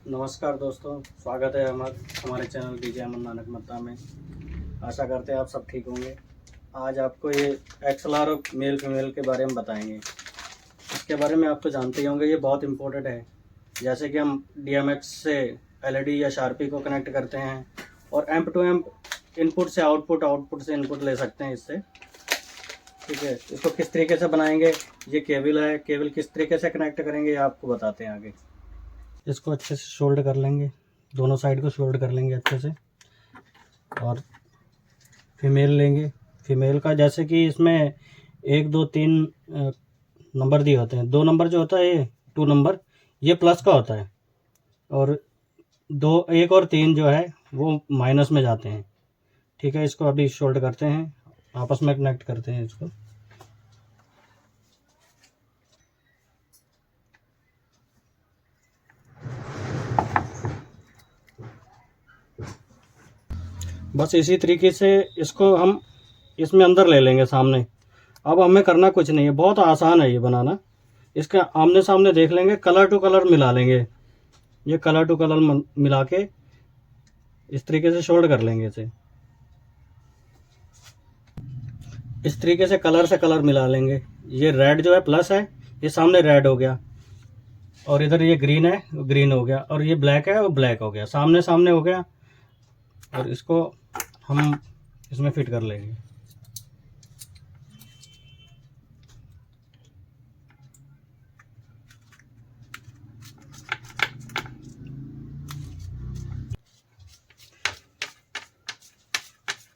नमस्कार दोस्तों, स्वागत है हमारे चैनल डीजे अमन नानक मत्ता में। आशा करते हैं आप सब ठीक होंगे। आज आपको ये XLR और मेल फीमेल के बारे में बताएंगे। इसके बारे में आप तो जानते ही होंगे, ये बहुत इम्पोर्टेंट है। जैसे कि हम DMX से LED या शार्पी को कनेक्ट करते हैं और एम्प टू एम्प इनपुट से आउटपुट, आउटपुट से इनपुट ले सकते हैं इससे। ठीक है, इसको किस तरीके से बनाएंगे, ये केबल है, केबल किस तरीके से कनेक्ट करेंगे ये आपको बताते हैं आगे। इसको अच्छे से शोल्ड कर लेंगे, दोनों साइड को शोल्ड कर लेंगे अच्छे से। और फीमेल लेंगे, फीमेल का जैसे कि इसमें 1 2 3 नंबर दिए होते हैं। 2 नंबर जो होता है ये 2 नंबर, ये प्लस का होता है, और 1 और 3 जो है वो माइनस में जाते हैं। ठीक है, इसको अभी शोल्ड करते हैं, आपस में कनेक्ट करते हैं इसको। बस इसी तरीके से इसको हम इसमें अंदर ले लेंगे सामने। अब हमें करना कुछ नहीं है, बहुत आसान है ये बनाना। इसके आमने सामने देख लेंगे, कलर टू कलर मिला लेंगे। ये कलर टू कलर मिला के इस तरीके से शोल्ड कर लेंगे इसे। इस तरीके से कलर मिला लेंगे। ये रेड जो है प्लस है, ये सामने रेड हो गया, और इधर ये ग्रीन है, ग्रीन हो गया, और ये ब्लैक है, वो ब्लैक हो गया, सामने सामने हो गया। और इसको हम इसमें फिट कर लेंगे।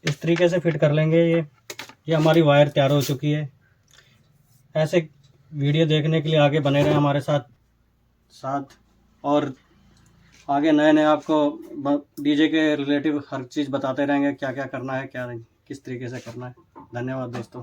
इस तरीके से फिट कर लेंगे। ये हमारी वायर तैयार हो चुकी है। ऐसे वीडियो देखने के लिए आगे बने रहें हमारे साथ और आगे नए नए आपको डीजे के रिलेटिव हर चीज़ बताते रहेंगे, क्या क्या करना है, क्या नहीं, किस तरीके से करना है। धन्यवाद दोस्तों।